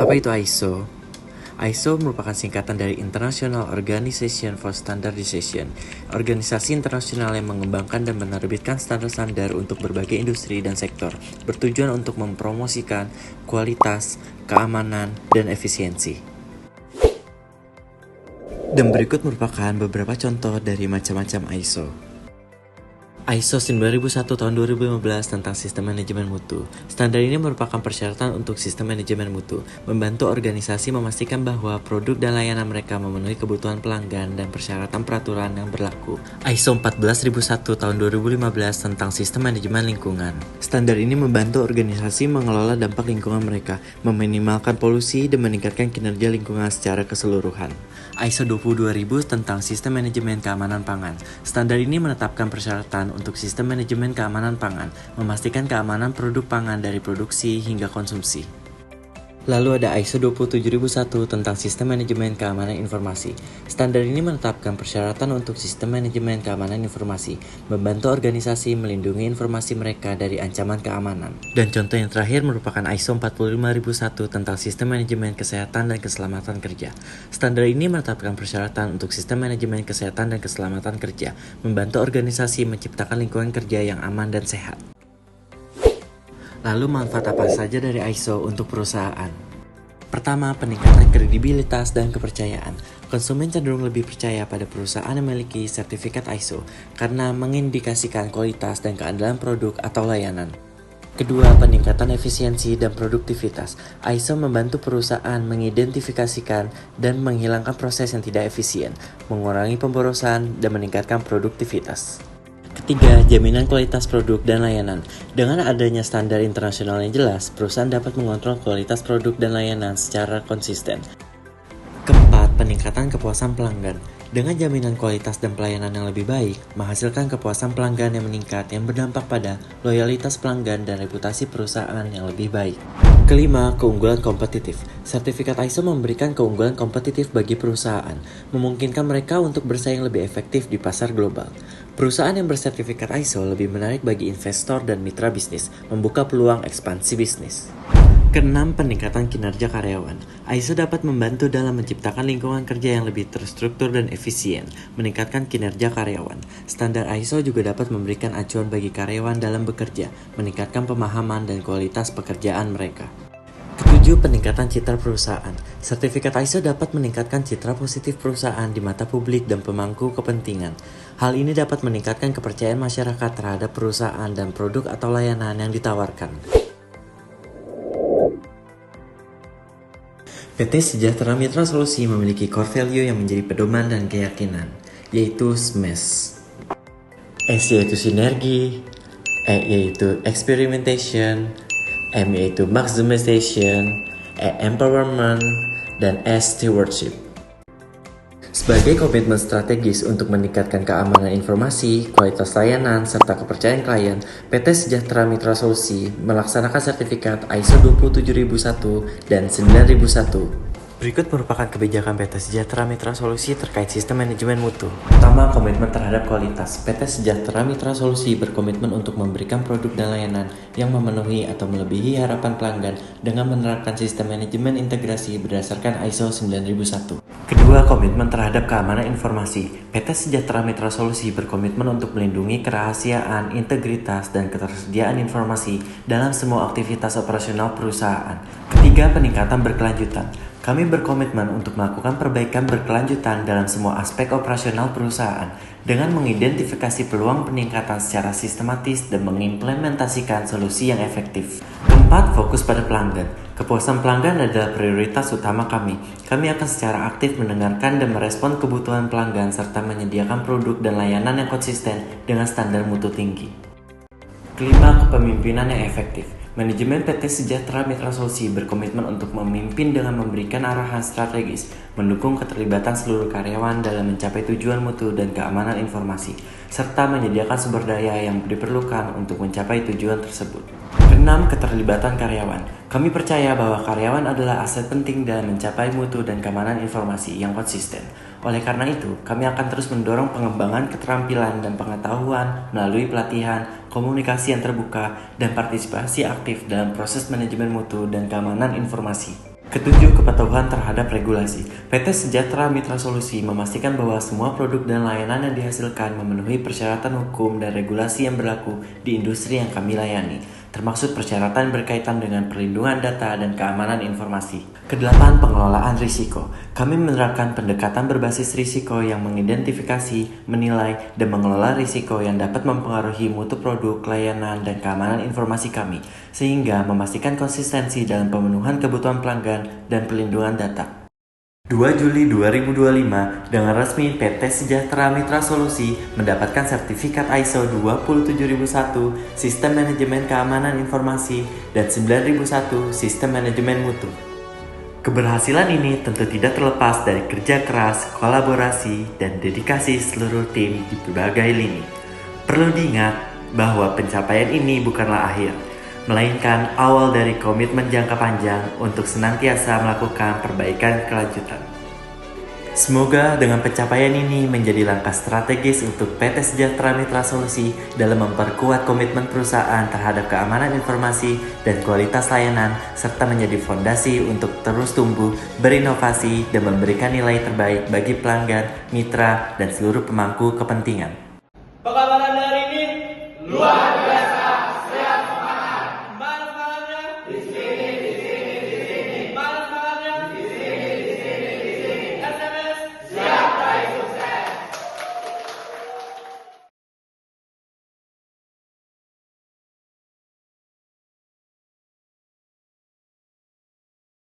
Apa itu ISO? ISO merupakan singkatan dari International Organization for Standardization, organisasi internasional yang mengembangkan dan menerbitkan standar-standar untuk berbagai industri dan sektor, bertujuan untuk mempromosikan kualitas, keamanan, dan efisiensi. Dan berikut merupakan beberapa contoh dari macam-macam ISO. ISO 9001 tahun 2015 tentang sistem manajemen mutu. Standar ini merupakan persyaratan untuk sistem manajemen mutu, membantu organisasi memastikan bahwa produk dan layanan mereka memenuhi kebutuhan pelanggan dan persyaratan peraturan yang berlaku. ISO 14001 tahun 2015 tentang sistem manajemen lingkungan. Standar ini membantu organisasi mengelola dampak lingkungan mereka, meminimalkan polusi dan meningkatkan kinerja lingkungan secara keseluruhan. ISO 22000 tentang sistem manajemen keamanan pangan. Standar ini menetapkan persyaratan untuk sistem manajemen keamanan pangan, memastikan keamanan produk pangan dari produksi hingga konsumsi. Lalu ada ISO 27001 tentang sistem manajemen keamanan informasi. Standar ini menetapkan persyaratan untuk sistem manajemen keamanan informasi, membantu organisasi melindungi informasi mereka dari ancaman keamanan. Dan contoh yang terakhir merupakan ISO 45001 tentang sistem manajemen kesehatan dan keselamatan kerja. Standar ini menetapkan persyaratan untuk sistem manajemen kesehatan dan keselamatan kerja, membantu organisasi menciptakan lingkungan kerja yang aman dan sehat. Lalu manfaat apa saja dari ISO untuk perusahaan? Pertama, peningkatan kredibilitas dan kepercayaan. Konsumen cenderung lebih percaya pada perusahaan yang memiliki sertifikat ISO karena mengindikasikan kualitas dan keandalan produk atau layanan. Kedua, peningkatan efisiensi dan produktivitas. ISO membantu perusahaan mengidentifikasikan dan menghilangkan proses yang tidak efisien, mengurangi pemborosan, dan meningkatkan produktivitas. Ketiga, jaminan kualitas produk dan layanan. Dengan adanya standar internasional yang jelas, perusahaan dapat mengontrol kualitas produk dan layanan secara konsisten. Keempat, peningkatan kepuasan pelanggan. Dengan jaminan kualitas dan pelayanan yang lebih baik, menghasilkan kepuasan pelanggan yang meningkat yang berdampak pada loyalitas pelanggan dan reputasi perusahaan yang lebih baik. Kelima, keunggulan kompetitif. Sertifikat ISO memberikan keunggulan kompetitif bagi perusahaan, memungkinkan mereka untuk bersaing lebih efektif di pasar global. Perusahaan yang bersertifikat ISO lebih menarik bagi investor dan mitra bisnis, membuka peluang ekspansi bisnis. Keenam, peningkatan kinerja karyawan. ISO dapat membantu dalam menciptakan lingkungan kerja yang lebih terstruktur dan efisien, meningkatkan kinerja karyawan. Standar ISO juga dapat memberikan acuan bagi karyawan dalam bekerja, meningkatkan pemahaman dan kualitas pekerjaan mereka. Ketujuh, peningkatan citra perusahaan. Sertifikat ISO dapat meningkatkan citra positif perusahaan di mata publik dan pemangku kepentingan. Hal ini dapat meningkatkan kepercayaan masyarakat terhadap perusahaan dan produk atau layanan yang ditawarkan. PT Sejahtera Mitra Solusi memiliki core value yang menjadi pedoman dan keyakinan, yaitu SMASH. S yaitu sinergi, E yaitu experimentation, M yaitu maximization, E empowerment, dan S stewardship. Sebagai komitmen strategis untuk meningkatkan keamanan informasi, kualitas layanan, serta kepercayaan klien, PT Sejahtera Mitra Solusi melaksanakan sertifikat ISO 27001 dan 9001. Berikut merupakan kebijakan PT Sejahtera Mitra Solusi terkait sistem manajemen mutu. Pertama, komitmen terhadap kualitas. PT Sejahtera Mitra Solusi berkomitmen untuk memberikan produk dan layanan yang memenuhi atau melebihi harapan pelanggan dengan menerapkan sistem manajemen integrasi berdasarkan ISO 9001. Kedua, komitmen terhadap keamanan informasi. PT Sejahtera Mitra Solusi berkomitmen untuk melindungi kerahasiaan, integritas, dan ketersediaan informasi dalam semua aktivitas operasional perusahaan. Ketiga, peningkatan berkelanjutan. Kami berkomitmen untuk melakukan perbaikan berkelanjutan dalam semua aspek operasional perusahaan dengan mengidentifikasi peluang peningkatan secara sistematis dan mengimplementasikan solusi yang efektif. Keempat, fokus pada pelanggan. Kepuasan pelanggan adalah prioritas utama kami. Kami akan secara aktif mendengarkan dan merespon kebutuhan pelanggan serta menyediakan produk dan layanan yang konsisten dengan standar mutu tinggi. Kelima, kepemimpinan yang efektif. Manajemen PT Sejahtera Mitra Solusi berkomitmen untuk memimpin dengan memberikan arahan strategis, mendukung keterlibatan seluruh karyawan dalam mencapai tujuan mutu dan keamanan informasi, serta menyediakan sumber daya yang diperlukan untuk mencapai tujuan tersebut. Keenam, keterlibatan karyawan. Kami percaya bahwa karyawan adalah aset penting dalam mencapai mutu dan keamanan informasi yang konsisten. Oleh karena itu, kami akan terus mendorong pengembangan keterampilan dan pengetahuan melalui pelatihan, komunikasi yang terbuka, dan partisipasi aktif dalam proses manajemen mutu dan keamanan informasi. Ketujuh, kepatuhan terhadap regulasi. PT Sejahtera Mitra Solusi memastikan bahwa semua produk dan layanan yang dihasilkan memenuhi persyaratan hukum dan regulasi yang berlaku di industri yang kami layani, termasuk persyaratan berkaitan dengan perlindungan data dan keamanan informasi. Kedelapan, pengelolaan risiko. Kami menerapkan pendekatan berbasis risiko yang mengidentifikasi, menilai, dan mengelola risiko yang dapat mempengaruhi mutu produk, layanan, dan keamanan informasi kami, sehingga memastikan konsistensi dalam pemenuhan kebutuhan pelanggan dan perlindungan data. 2 Juli 2025, dengan resmi PT Sejahtera Mitra Solusi mendapatkan sertifikat ISO 27001 Sistem Manajemen Keamanan Informasi dan 9001 Sistem Manajemen Mutu. Keberhasilan ini tentu tidak terlepas dari kerja keras, kolaborasi, dan dedikasi seluruh tim di berbagai lini. Perlu diingat bahwa pencapaian ini bukanlah akhir, melainkan awal dari komitmen jangka panjang untuk senantiasa melakukan perbaikan kelanjutan. Semoga dengan pencapaian ini menjadi langkah strategis untuk PT Sejahtera Mitra Solusi dalam memperkuat komitmen perusahaan terhadap keamanan informasi dan kualitas layanan, serta menjadi fondasi untuk terus tumbuh, berinovasi, dan memberikan nilai terbaik bagi pelanggan, mitra, dan seluruh pemangku kepentingan. Pengamanan hari ini luar